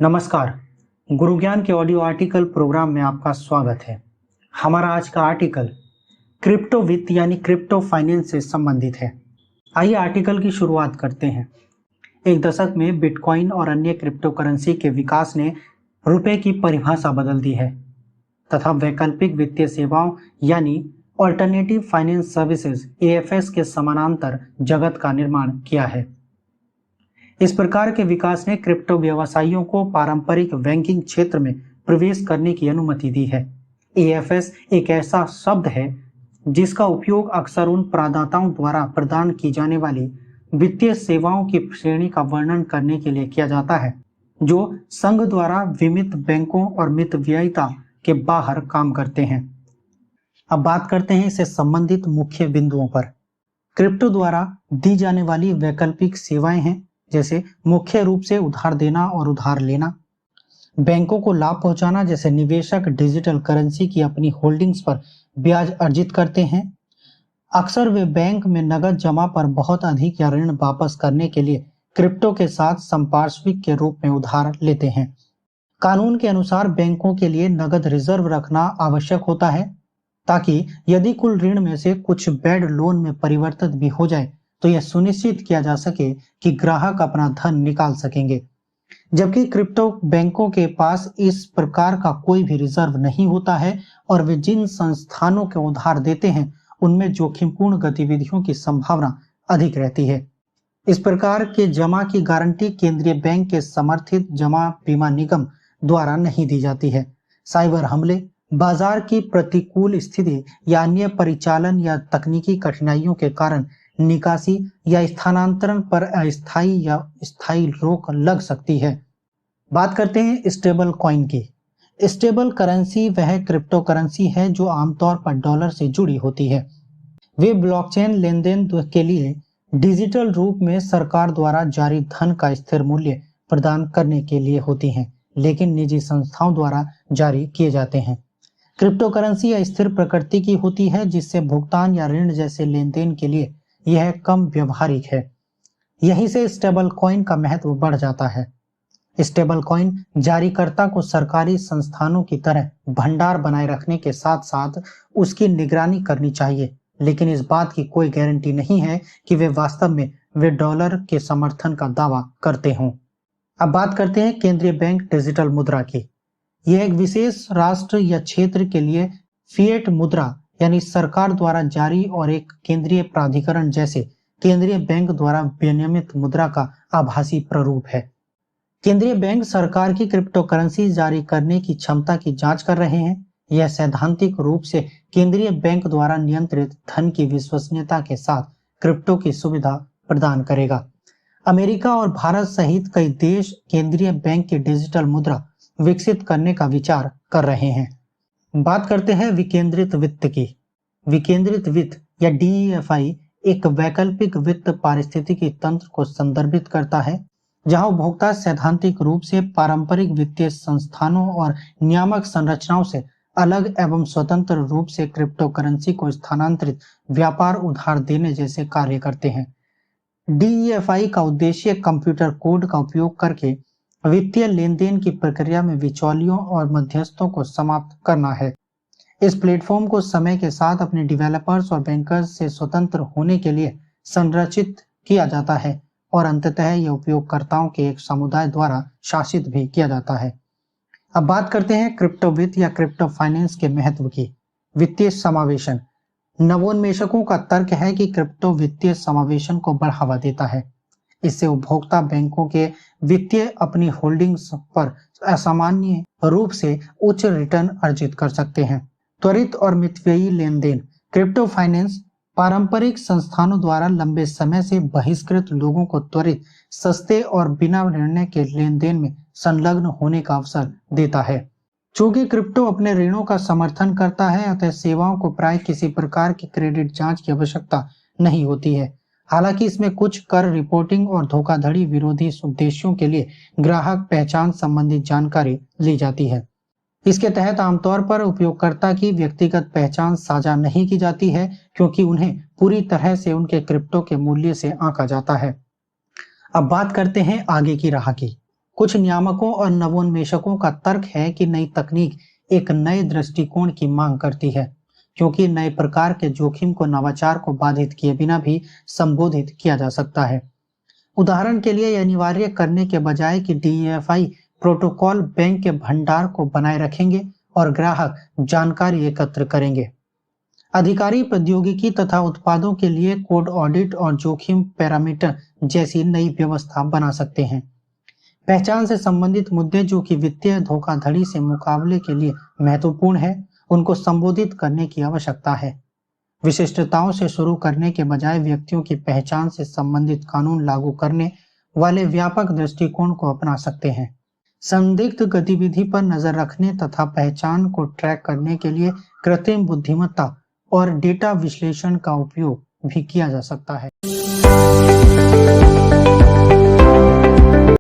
नमस्कार। गुरु ज्ञान के ऑडियो आर्टिकल प्रोग्राम में आपका स्वागत है। हमारा आज का आर्टिकल क्रिप्टो वित्त यानी क्रिप्टो फाइनेंस से संबंधित है। आइए आर्टिकल की शुरुआत करते हैं। एक दशक में बिटकॉइन और अन्य क्रिप्टो करेंसी के विकास ने रुपए की परिभाषा बदल दी है तथा वैकल्पिक वित्तीय सेवाओं यानी ऑल्टरनेटिव फाइनेंस सर्विसेज AFS के समानांतर जगत का निर्माण किया है। इस प्रकार के विकास ने क्रिप्टो व्यवसायियों को पारंपरिक बैंकिंग क्षेत्र में प्रवेश करने की अनुमति दी है। AFS एक ऐसा शब्द है जिसका उपयोग अक्सर उन प्रदाताओं द्वारा प्रदान की जाने वाली वित्तीय सेवाओं की श्रेणी का वर्णन करने के लिए किया जाता है जो संघ द्वारा विमित बैंकों और मितव्ययिता के बाहर काम करते हैं। अब बात करते हैं इससे संबंधित मुख्य बिंदुओं पर। क्रिप्टो द्वारा दी जाने वाली वैकल्पिक सेवाएं हैं जैसे मुख्य रूप से उधार देना और उधार लेना, बैंकों को लाभ पहुंचाना जैसे निवेशक डिजिटल करेंसी की अपनी होल्डिंग्स पर ब्याज अर्जित करते हैं। अक्सर वे बैंक में नगद जमा पर बहुत अधिक या ऋण वापस करने के लिए क्रिप्टो के साथ संपार्श्विक के रूप में उधार लेते हैं। कानून के अनुसार बैंकों के लिए नगद रिजर्व रखना आवश्यक होता है ताकि यदि कुल ऋण में से कुछ बैड लोन में परिवर्तित भी हो जाए तो यह सुनिश्चित किया जा सके कि ग्राहक अपना धन निकाल सकेंगे। जबकि क्रिप्टो बैंकों के पास इस प्रकार का कोई भी रिजर्व नहीं होता है और वे जिन संस्थानों के उधार देते हैं उनमें जोखिमपूर्ण गतिविधियों की संभावना अधिक रहती है। इस प्रकार के जमा की गारंटी केंद्रीय बैंक के समर्थित जमा बीमा निगम द्वारा नहीं दी जाती है। साइबर हमले, बाजार की प्रतिकूल स्थिति या अन्य परिचालन या तकनीकी कठिनाइयों के कारण निकासी या स्थानांतरण पर अस्थायी या स्थायी रोक लग सकती है। बात करते हैं स्टेबल कॉइन की। स्टेबल करेंसी वह क्रिप्टो करेंसी है जो आमतौर पर डॉलर से जुड़ी होती है। वे ब्लॉकचेन लेनदेन के लिए डिजिटल रूप में सरकार द्वारा जारी धन का स्थिर मूल्य प्रदान करने के लिए होती हैं, लेकिन निजी संस्थाओं द्वारा जारी किए जाते हैं। क्रिप्टो करेंसी स्थिर प्रकृति की होती है जिससे भुगतान या ऋण जैसे लेनदेन के लिए यह कम व्यवहारिक है। यहीं से स्टेबल कॉइन का महत्व बढ़ जाता है। स्टेबल कॉइन जारीकर्ता को सरकारी संस्थानों की तरह भंडार बनाए रखने के साथ साथ उसकी निगरानी करनी चाहिए, लेकिन इस बात की कोई गारंटी नहीं है कि वे वास्तव में वे डॉलर के समर्थन का दावा करते हों। अब बात करते हैं केंद्रीय बैंक डिजिटल मुद्रा की। यह एक विशेष राष्ट्र या क्षेत्र के लिए फिएट मुद्रा यानी सरकार द्वारा जारी और एक केंद्रीय प्राधिकरण जैसे केंद्रीय बैंक द्वारा विनियमित मुद्रा का आभासी प्रारूप है। केंद्रीय बैंक सरकार की क्रिप्टो करेंसी जारी करने की क्षमता की जांच कर रहे हैं। यह सैद्धांतिक रूप से केंद्रीय बैंक द्वारा नियंत्रित धन की विश्वसनीयता के साथ क्रिप्टो की सुविधा प्रदान करेगा। अमेरिका और भारत सहित कई देश केंद्रीय बैंक की डिजिटल मुद्रा विकसित करने का विचार कर रहे हैं। बात करते हैं विकेंद्रित वित्त की। विकेंद्रित वित्त या DEFI एक वैकल्पिक वित्त पारिस्थितिकी तंत्र को संदर्भित करता है जहां उपभोक्ता सैद्धांतिक रूप से पारंपरिक वित्तीय संस्थानों और नियामक संरचनाओं से अलग एवं स्वतंत्र रूप से क्रिप्टो करेंसी को स्थानांतरित व्यापार उधार देने जैसे कार्य करते हैं। DEFI का उद्देश्य कंप्यूटर कोड का उपयोग करके वित्तीय लेनदेन की प्रक्रिया में बिचौलियों और मध्यस्थों को समाप्त करना है। इस प्लेटफॉर्म को समय के साथ अपने डेवलपर्स और बैंकर्स से स्वतंत्र होने के लिए संरचित किया जाता है और अंततः यह उपयोगकर्ताओं के एक समुदाय द्वारा शासित भी किया जाता है। अब बात करते हैं क्रिप्टो वित्त या क्रिप्टो फाइनेंस के महत्व की। वित्तीय समावेशन। नवोन्मेषकों का तर्क है कि क्रिप्टो वित्तीय समावेशन को बढ़ावा देता है। इससे उपभोक्ता बैंकों के वित्तीय अपनी होल्डिंग्स पर असामान्य रूप से उच्च रिटर्न अर्जित कर सकते हैं। त्वरित और मितव्ययी लेनदेन। क्रिप्टो फाइनेंस पारंपरिक संस्थानों द्वारा लंबे समय से बहिष्कृत लोगों को त्वरित, सस्ते और बिना निर्णय के लेनदेन में संलग्न होने का अवसर देता है। चूंकि क्रिप्टो अपने ऋणों का समर्थन करता है अतः सेवाओं को प्राय किसी प्रकार की क्रेडिट जांच की आवश्यकता नहीं होती है। हालांकि इसमें कुछ कर रिपोर्टिंग और धोखाधड़ी विरोधी उद्देश्यों के लिए ग्राहक पहचान संबंधी जानकारी ली जाती है। इसके तहत आमतौर पर उपयोगकर्ता की व्यक्तिगत पहचान साझा नहीं की जाती है क्योंकि उन्हें पूरी तरह से उनके क्रिप्टो के मूल्य से आंका जाता है। अब बात करते हैं आगे की राह की। कुछ नियामकों और नवोन्मेषकों का तर्क है कि नई तकनीक एक नए दृष्टिकोण की मांग करती है, क्योंकि नए प्रकार के जोखिम को नवाचार को बाधित किए बिना भी संबोधित किया जा सकता है। उदाहरण के लिए, यह अनिवार्य करने के बजाय कि DEFI प्रोटोकॉल बैंक के भंडार को बनाए रखेंगे और ग्राहक जानकारी एकत्र करेंगे। अधिकारी प्रौद्योगिकी तथा उत्पादों के लिए कोड ऑडिट और जोखिम पैरामीटर जैसी नई व्यवस्था बना सकते हैं। पहचान से संबंधित मुद्दे जो कि वित्तीय धोखाधड़ी से मुकाबले के लिए महत्वपूर्ण है, उनको संबोधित करने की आवश्यकता है। विशिष्टताओं से शुरू करने के बजाय व्यक्तियों की पहचान से संबंधित कानून लागू करने वाले व्यापक दृष्टिकोण को अपना सकते हैं। संदिग्ध गतिविधि पर नजर रखने तथा पहचान को ट्रैक करने के लिए कृत्रिम बुद्धिमत्ता और डेटा विश्लेषण का उपयोग भी किया जा सकता है।